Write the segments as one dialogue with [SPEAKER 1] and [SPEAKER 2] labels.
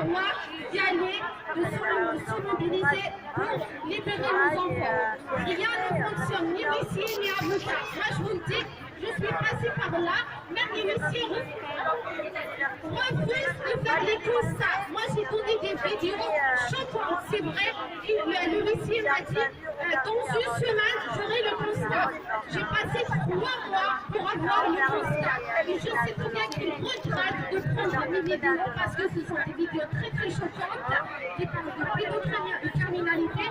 [SPEAKER 1] devoir d'y aller, de se mobiliser pour libérer nos enfants. Rien ne fonctionne, ni huissier, ni avocat. Moi, je vous le dis, je suis passée par là, même les huissiers refusent de faire les constats. Moi, j'ai donné des vidéos choquantes, c'est vrai. Le huissier m'a dit, dans une semaine, j'aurai le constat. J'ai passé 3 mois pour avoir le constat. Et je sais très bien qu'il regrette de prendre mes vidéos parce que ce sont des vidéos très très choquantes qui parlent de pédocriminalité.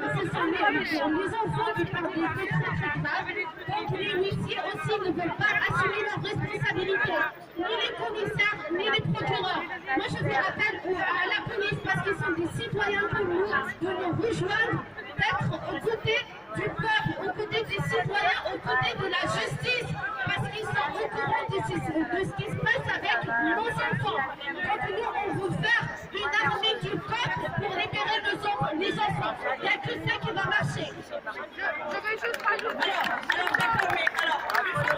[SPEAKER 1] Ce sont les enfants qui parlent de faits très très graves. Donc les huissiers aussi ne veulent pas assumer leurs responsabilités. Ni les commissaires, ni les procureurs. Moi je fais appel à la police parce qu'ils sont des citoyens comme nous, de nous rejoindre, d'être aux côtés du peuple, aux côtés des citoyens, aux côtés de la justice, parce qu'ils sont au courant de ce qui se passe avec nos enfants. Donc nous, on veut faire une armée du peuple pour libérer les enfants. Il n'y a que ça qui va marcher. Je veux juste rajouter.
[SPEAKER 2] Alors d'accord, mais alors,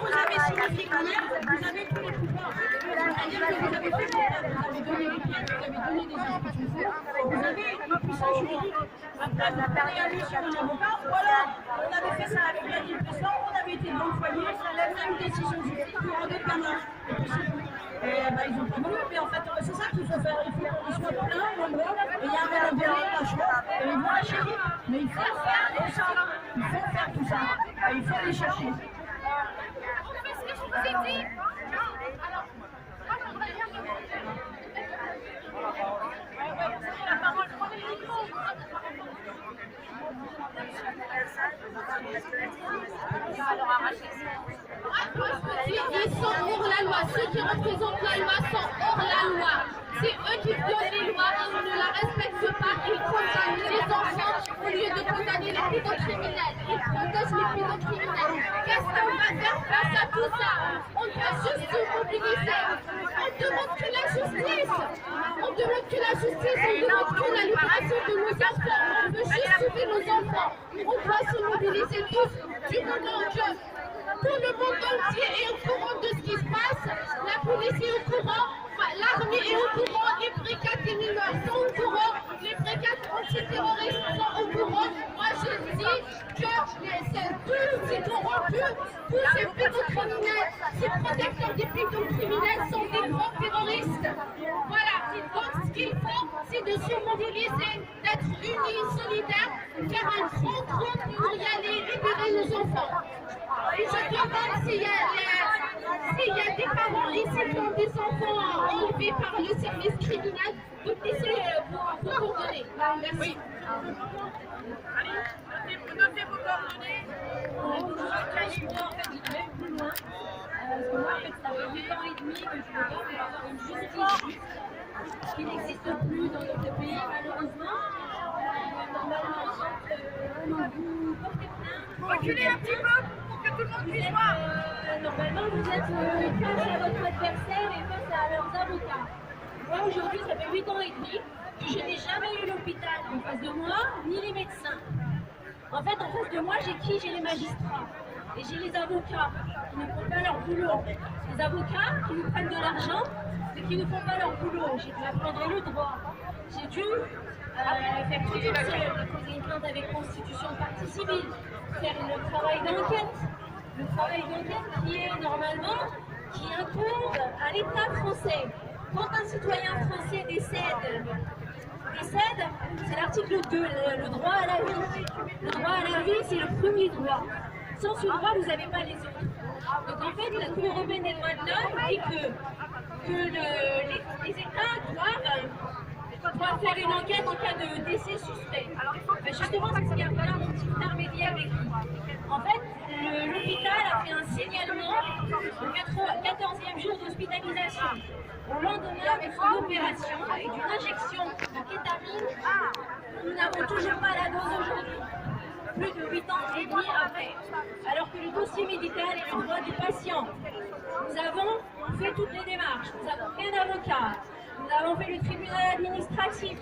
[SPEAKER 2] vous avez signifié quand même, vous avez tous les pouvoirs. C'est-à-dire que vous avez fait vous avez donné les pieds, vous avez donné des instructions, vous avez une puissance juridique. Après, vous avez allé sur un avocat, ou alors on avait fait ça avec la Ligue de sang, on avait été dans le foyer, ça lève une décision juridique pour rendre le gamin. Et ben, ils n'ont pas voulu, mais en fait, c'est ça qu'il faut faire. Il faut qu'ils soient pleins, nombreux, et il y a un moment donné, lâche-toi, et ils vont lâcher vite. Mais il faut faire tout ça. Il faut faire tout ça. Et il faut aller chercher.
[SPEAKER 1] On fait ce que je vous ai dit. Alors, moi, j'aimerais bien la parole, prenez le micro. Ils sont hors la loi. Ceux qui représentent la loi sont hors la loi. C'est eux qui violent les lois et ils ne la respectent pas. Ils condamnent les enfants au lieu de condamner les pédocriminels. Ils protègent les pédocriminels. Qu'est-ce qu'on va faire face à tout ça? On doit juste se mobiliser. On demande que la justice. On demande que la justice. On demande que la libération de nos enfants. On veut juste sauver nos enfants. On doit se mobiliser tous du moment que tout le monde entier est au courant de ce qui se passe. La police est au courant. L'armée est au courant, les brigades des mineurs sont au courant, les brigades antiterroristes sont au courant. Moi je dis que ces corrompus, tous ces pédocriminels, ces protecteurs des pédocriminels sont des grands terroristes. Voilà, donc ce qu'il faut, c'est de se mobiliser, d'être unis, solidaires, faire un grand groupe pour y aller libérer nos enfants. Et je demande s'il y a des parents ici qui ont des enfants enlevés par le service criminel, de laisser vous coordonner. Merci. Oui. Allez, notez vos coordonnées.
[SPEAKER 2] Moi, en fait, je vais plus loin. Parce que moi, en fait, ça fait 8 ans et demi que je me bats pour avoir une justice juste, qui n'existe plus dans notre pays, malheureusement. Normalement, vous portez plainte.
[SPEAKER 1] Reculez un petit peu pour que tout le monde puisse voir.
[SPEAKER 2] Normalement, vous êtes face à votre adversaire et face à leurs avocats. Moi, aujourd'hui, ça fait 8 ans et demi que je n'ai jamais eu l'hôpital en face de moi, ni les médecins. En fait, en face de moi, j'ai qui? J'ai les magistrats. Et j'ai les avocats qui ne font pas leur boulot. Les avocats qui nous prennent de l'argent, mais qui ne font pas leur boulot. J'ai dû apprendre le droit. J'ai dû faire tout seul, déposer une plainte avec constitution de partie civile, faire le travail d'enquête. Le travail d'enquête qui est normalement, qui incombe à l'État français. Quand un citoyen français décède, c'est l'article 2, le droit à la vie. Le droit à la vie, c'est le premier droit. Sans ce droit, vous n'avez pas les autres. Donc en fait, la Cour européenne des droits de l'homme dit que les États doivent faire une enquête en cas de décès suspect. Ben justement, c'est ce qu'il y a fallu un petit intermédiaire avec lui. En fait, l'hôpital a fait un signalement au 14e jour d'hospitalisation. Au lendemain de son opération et d'une injection de kétamine, nous n'avons toujours pas la dose aujourd'hui. Plus de 8 ans et demi après. Alors que le dossier médical est le droit du patient. Nous avons fait toutes les démarches. Nous avons fait un avocat. Nous avons fait le tribunal administratif.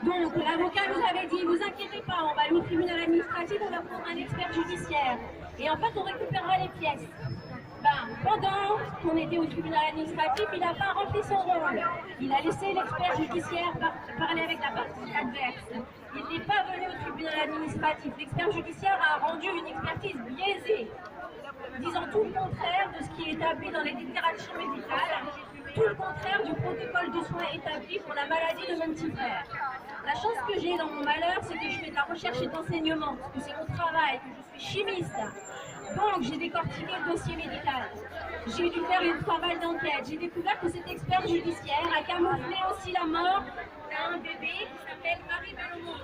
[SPEAKER 2] Donc l'avocat nous avait dit, vous inquiétez pas, on va aller au tribunal administratif, on va prendre un expert judiciaire. Et en fait, on récupérera les pièces. Pendant qu'on était au tribunal administratif, il n'a pas rempli son rôle. Il a laissé l'expert judiciaire parler avec la partie adverse. Il n'est pas venu au tribunal administratif. L'expert judiciaire a rendu une expertise biaisée, disant tout le contraire de ce qui est établi dans les littératures médicales, tout le contraire du protocole de soins établi pour la maladie de mon petit frère. La chance que j'ai dans mon malheur, c'est que je fais de la recherche et de l'enseignement, que c'est mon travail, que je suis chimiste. Donc, j'ai décortiqué le dossier médical. J'ai dû faire une travail d'enquête. J'ai découvert que cet expert judiciaire a camouflé aussi la mort d'un bébé qui s'appelle Marie Bellomo.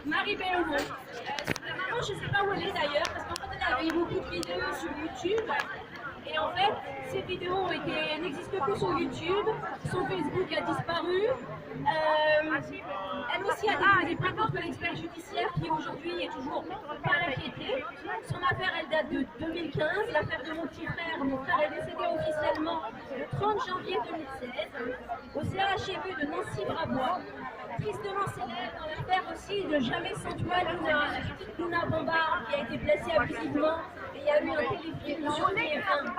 [SPEAKER 2] Marie Bellomo. Sa maman, je ne sais pas où elle est d'ailleurs, parce qu'en fait, elle avait beaucoup de vidéos sur YouTube. Et en fait, ces vidéos n'existent que sur YouTube. Son Facebook a disparu. Elle aussi a déposé plainte contre l'expert judiciaire qui aujourd'hui est toujours pas inquiété. Son affaire, elle date de 2015. L'affaire de mon petit frère. Mon frère est décédé officiellement le 30 janvier 2016 au CHU de Nancy-Brabois. Tristement célèbre dans l'affaire aussi de Jamais sans toi, Luna Bombard, qui a été placée abusivement. Et il y a eu un téléfilm sur TF1.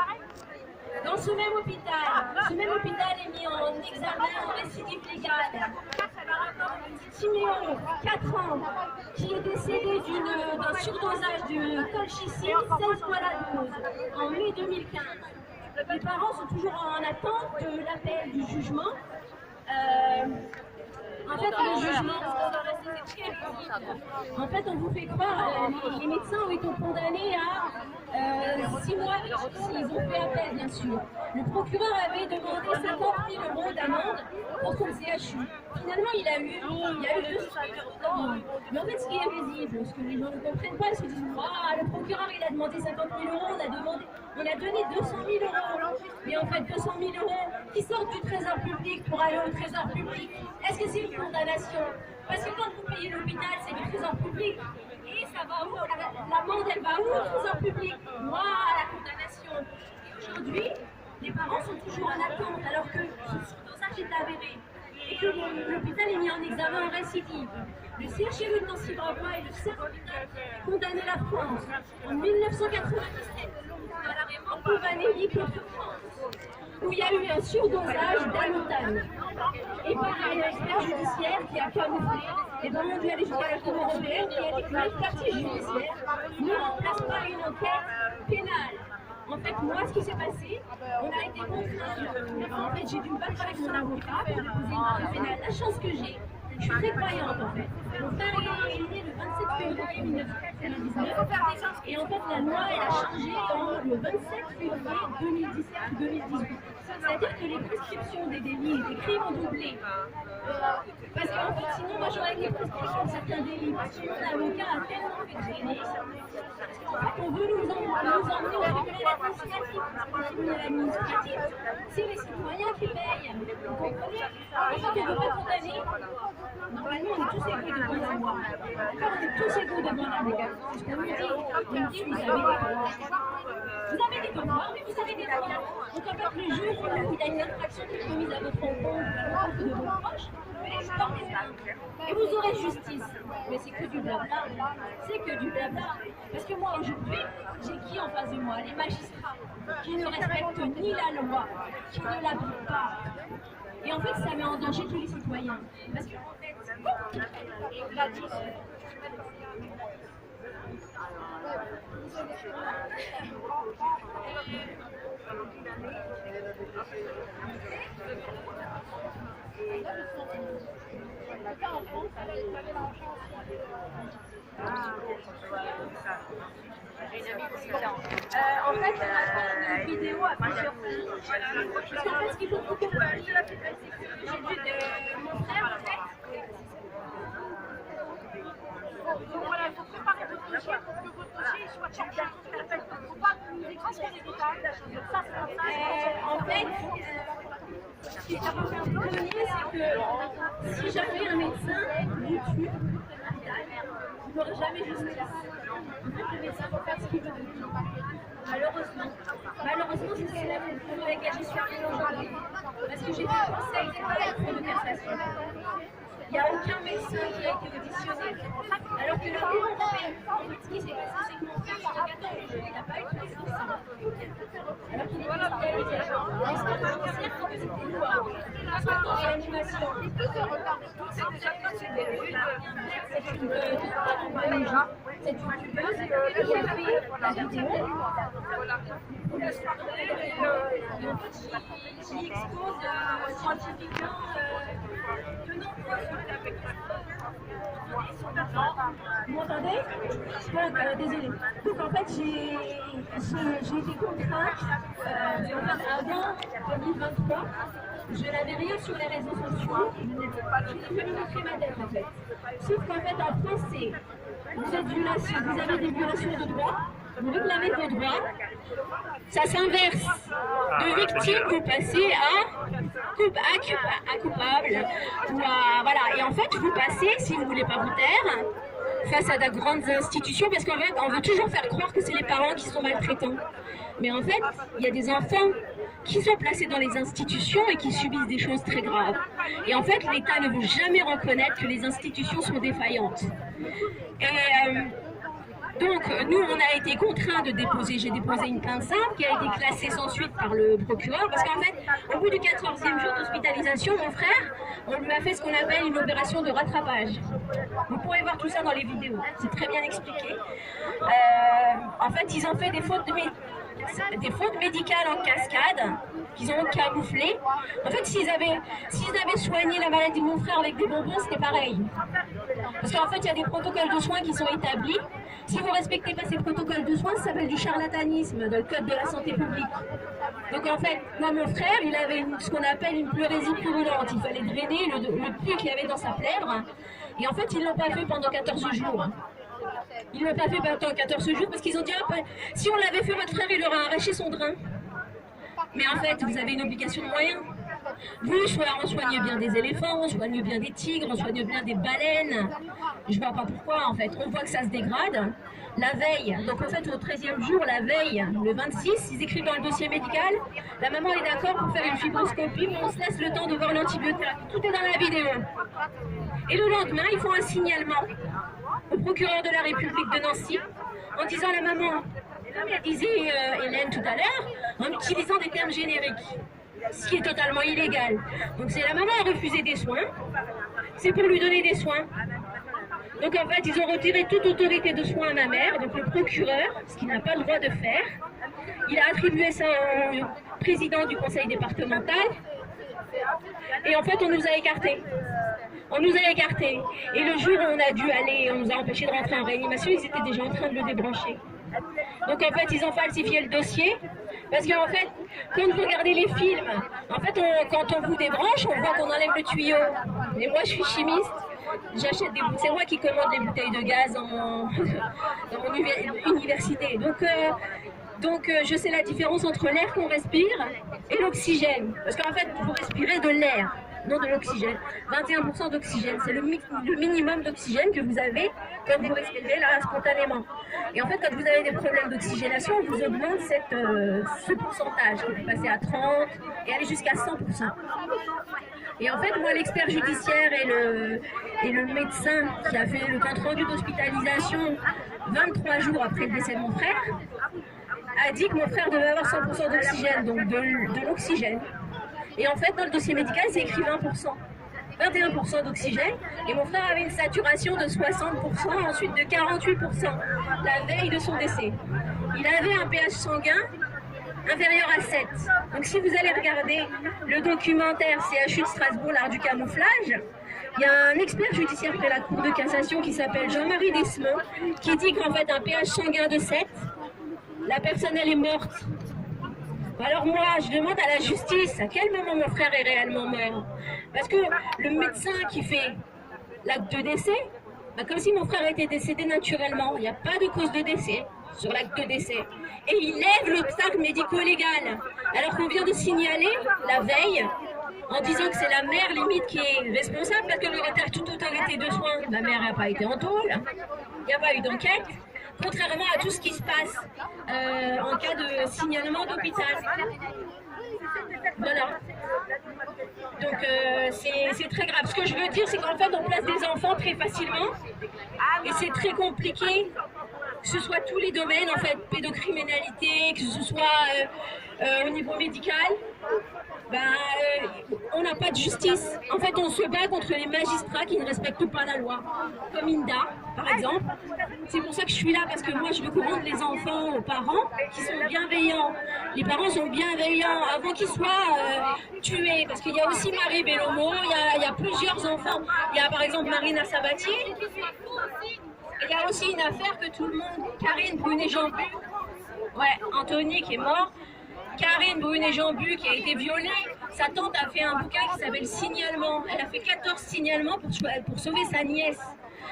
[SPEAKER 2] Dans ce même hôpital est mis en examen en récidive légale par rapport à une petite Siméon, 4 ans, qui est décédé d'un surdosage de colchicine, 16 fois la dose, en mai 2015. Les parents sont toujours en attente de l'appel du jugement. En fait, le jugement, en fait, on vous fait croire, les médecins ont été condamnés à 6 mois s'ils ont fait appel, bien sûr. Le procureur avait demandé 50 000 € d'amende contre le CHU. Finalement, il y a eu 200 000 € d'amende. Mais en fait, ce qui est visible, ce que les gens ne comprennent pas, ils se disent le procureur il a demandé 50 000 €, on a donné 200 000 €. Mais en fait, 200 000 € qui sortent du trésor public pour aller au trésor public, est-ce que c'est une condamnation? Parce que quand vous payez l'hôpital, c'est du trésor public. Et ça va où? L'amende, elle va où au trésor public? Moi, à la condamnation. Et aujourd'hui, les parents sont toujours en attente alors que ce surdosage est avéré. Et que l'hôpital est mis en examen en récidive. Le CHU de Nancy-Brabois est le seul hôpital qui a condamné la France en 1997 dans l'arrêt Povanelli contre France, où il y a eu un surdosage d'Alotane. Et pareil, l'expert judiciaire qui a camouflé, et bien on dû aller jusqu'à la Cour européenne qui a dit que l'expertise judiciaire ne remplace pas une enquête pénale. En fait, moi, ce qui s'est passé, on a été contraints. En fait, j'ai dû me battre avec mon avocat pour déposer une enquête pénale. La chance que j'ai, je suis très croyante en fait. Mon frère est né le 27 février 1999 et en fait la loi elle a changé le 27 février 2017 ou 2018. C'est-à-dire que les prescriptions des délits et des crimes ont doublé. Parce qu'en fait sinon moi j'aurais été prescription de certains délits. Parce que mon avocat a tellement fait traîner. En fait on veut nous emmener au tribunal administratif. Le tribunal administratif, c'est les citoyens qui payent. Vous comprenez? En fait on ne veut pas condamner. Normalement, on est tous égaux devant la loi. On est tous égaux devant la loi. C'est ce qu'on nous dit. On nous dit, vous avez des droits. Vous avez des devoirs, mais vous avez des droits. Donc, en fait, le jour où il y a une infraction qui est commise à votre encontre de vos proches, portez plainte. Et vous aurez justice. Mais c'est que du blabla. C'est que du blabla. Parce que moi, aujourd'hui, j'ai qui en face de moi? Les magistrats qui ne respectent ni la loi, qui ne l'appliquent pas. Et en fait, ça met en danger tous les citoyens. Parce que, en fait, la en fait, on a fait une vidéo à plusieurs filles. Parce qu'en fait, ce qu'il faut que vous compreniez, c'est que j'ai vu de mon frère, en fait.
[SPEAKER 3] Donc voilà, il faut préparer votre dossier pour que votre dossier soit changé. Il ne faut pas nous expliquer les détails. Ça, c'est comme ça.
[SPEAKER 2] En fait, ce qui m'a fait un peu pionnier, c'est que si j'avais un médecin YouTube, je n'aurais jamais justice. En fait, le médecin peut faire ce qu'il veut de lui. Malheureusement, c'est la raison pour laquelle je suis arrivée aujourd'hui. Parce que j'ai fait le conseil de la Cour de cassation. Il n'y a aucun médecin qui a été auditionné. Alors que le Cour européen, en fait, ce qui s'est passé, c'est que mon frère, il a 14 jours, il n'a pas eu de médecin. réanimation. C'est une youtubeuse qui a fait la vidéo. Qui expose scientifiquement de nombreuses. Vous m'entendez? Désolée. Donc en fait, j'ai été contrainte, avant 2023, je n'avais rien sur les réseaux sociaux, je n'ai jamais montré ma tête en fait. Sauf qu'en fait, en France, vous avez des violations de droits, vous réclamez vos droits, ça s'inverse. De victime, vous passez à coupable, ou à, voilà. Et en fait, vous passez, si vous ne voulez pas vous taire, face à de grandes institutions, parce qu'en fait, on veut toujours faire croire que c'est les parents qui sont maltraitants. Mais en fait, il y a des enfants qui sont placés dans les institutions et qui subissent des choses très graves. Et en fait, l'État ne veut jamais reconnaître que les institutions sont défaillantes. Et donc, nous, on a été contraints de déposer, j'ai déposé une plainte simple qui a été classée sans suite par le procureur, parce qu'en fait, au bout du 14e jour d'hospitalisation, mon frère, on lui a fait ce qu'on appelle une opération de rattrapage. Vous pourrez voir tout ça dans les vidéos, c'est très bien expliqué. En fait, ils ont fait des fautes médicales en cascade, qu'ils ont camouflées. En fait, s'ils avaient soigné la maladie de mon frère avec des bonbons, c'était pareil. Parce qu'en fait, il y a des protocoles de soins qui sont établis. Si vous ne respectez pas ces protocoles de soins, ça s'appelle du charlatanisme dans le code de la santé publique. Donc en fait, moi, mon frère, il avait ce qu'on appelle une pleurésie purulente. Il fallait drainer le pus qu'il y avait dans sa plèvre. Et en fait, ils ne l'ont pas fait pendant 14 jours. Ils ne l'ont pas fait pendant 14 jours parce qu'ils ont dit si on l'avait fait, votre frère, il aurait arraché son drain. Mais en fait, vous avez une obligation de moyens. Vous, on soigne bien des éléphants, on soigne bien des tigres, on soigne bien des baleines. Je vois pas pourquoi en fait. On voit que ça se dégrade. La veille, donc en fait au 13e jour, la veille, le 26, ils écrivent dans le dossier médical, la maman est d'accord pour faire une fibroscopie, mais on se laisse le temps de voir l'antibiothérapie. Tout est dans la vidéo. Et le lendemain, ils font un signalement au procureur de la République de Nancy en disant à la maman, comme elle disait Hélène tout à l'heure, en utilisant des termes génériques. Ce qui est totalement illégal. Donc c'est la maman a refusé des soins, c'est pour lui donner des soins. Donc en fait, ils ont retiré toute autorité de soins à ma mère, donc le procureur, ce qu'il n'a pas le droit de faire. Il a attribué ça au président du conseil départemental. Et en fait, on nous a écartés. On nous a écartés. Et le jour où on a dû aller, on nous a empêchés de rentrer en réanimation, ils étaient déjà en train de le débrancher. Donc en fait, ils ont falsifié le dossier. Parce qu'en fait, quand vous regardez les films, en fait, quand on vous débranche, on voit qu'on enlève le tuyau. Et moi, je suis chimiste. J'achète des bouteilles. C'est moi qui commande les bouteilles de gaz dans mon université. Donc, je sais la différence entre l'air qu'on respire et l'oxygène. Parce qu'en fait, vous respirez de l'air, non de l'oxygène. 21% d'oxygène, c'est le minimum d'oxygène que vous avez quand vous respirez là spontanément. Et en fait, quand vous avez des problèmes d'oxygénation, on vous augmente ce pourcentage, qui peut passer à 30 et aller jusqu'à 100%. Et en fait, moi, l'expert judiciaire et le médecin qui a fait le compte rendu d'hospitalisation 23 jours après le décès de mon frère, a dit que mon frère devait avoir 100% d'oxygène, donc de l'oxygène. Et en fait, dans le dossier médical, c'est écrit 20%. 21% d'oxygène, et mon frère avait une saturation de 60%, ensuite de 48%, la veille de son décès. Il avait un pH sanguin inférieur à 7. Donc si vous allez regarder le documentaire CHU de Strasbourg, l'art du camouflage, il y a un expert judiciaire de la Cour de cassation qui s'appelle Jean-Marie Desmond, qui dit qu'en fait un pH sanguin de 7, la personne elle est morte. Alors moi, je demande à la justice à quel moment mon frère est réellement mort. Parce que le médecin qui fait l'acte de décès, comme si mon frère était décédé naturellement. Il n'y a pas de cause de décès sur l'acte de décès. Et il lève l'obstacle médico-légal. Alors qu'on vient de signaler la veille, en disant que c'est la mère limite qui est responsable, parce que le retard toute autorité de soins, la mère n'a pas été en tôle, il n'y a pas eu d'enquête. Contrairement à tout ce qui se passe en cas de signalement d'hôpital. Voilà. Donc c'est très grave. Ce que je veux dire, c'est qu'en fait, on place des enfants très facilement et c'est très compliqué, que ce soit tous les domaines, en fait, pédocriminalité, que ce soit au niveau médical. on n'a pas de justice. En fait, on se bat contre les magistrats qui ne respectent pas la loi, comme Inda, par exemple. C'est pour ça que je suis là, parce que moi, je veux qu'on rende les enfants aux parents qui sont bienveillants. Les parents sont bienveillants avant qu'ils soient tués, parce qu'il y a aussi Marie Bellomo, il y a plusieurs enfants. Il y a par exemple Marina Sabatier. Il y a aussi une affaire que tout le monde, Karine Brunet-Jambu, Anthony qui est mort, Karine Brunet-Jambu qui a été violée. Sa tante a fait un bouquin qui s'appelle Signalement. Elle a fait 14 signalements pour sauver sa nièce.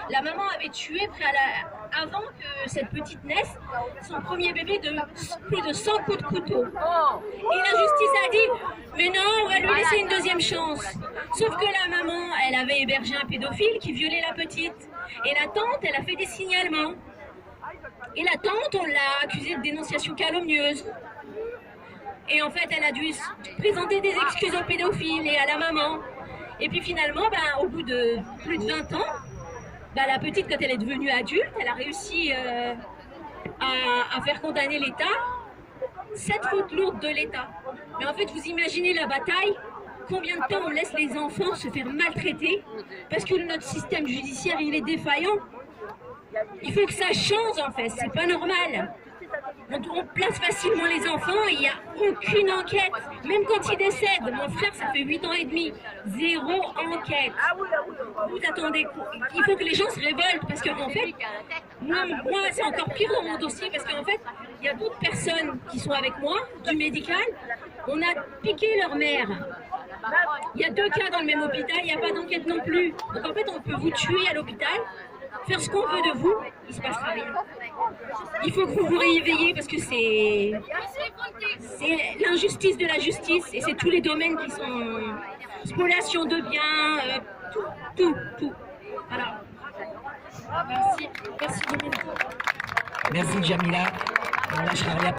[SPEAKER 2] La maman avait tué avant que cette petite naisse son premier bébé de plus de 100 coups de couteau. Et la justice a dit, mais non, on va lui laisser une deuxième chance. Sauf que la maman, elle avait hébergé un pédophile qui violait la petite. Et la tante, elle a fait des signalements. Et la tante, on l'a accusée de dénonciation calomnieuse. Et en fait, elle a dû présenter des excuses au pédophile et à la maman. Et puis finalement, au bout de plus de 20 ans, la petite, quand elle est devenue adulte, elle a réussi à faire condamner l'État. 7 fautes lourdes de l'État. Mais en fait, vous imaginez la bataille, combien de temps on laisse les enfants se faire maltraiter parce que notre système judiciaire, il est défaillant. Il faut que ça change en fait, c'est pas normal. On place facilement les enfants et il n'y a aucune enquête. Même quand ils décèdent, mon frère, ça fait 8 ans et demi, 0 enquête. Vous attendez, il faut que les gens se révoltent parce qu'en fait, moi c'est encore pire dans mon dossier parce qu'en fait, il y a d'autres personnes qui sont avec moi, du médical, on a piqué leur mère. Il y a 2 cas dans le même hôpital, il n'y a pas d'enquête non plus. Donc en fait, on peut vous tuer à l'hôpital, faire ce qu'on veut de vous, il ne se passera rien. Il faut que vous vous réveillez parce que c'est l'injustice de la justice et c'est tous les domaines qui sont spoliation de biens, tout. Voilà. Merci Jamila.
[SPEAKER 4] Merci Jamila. On lâchera rien.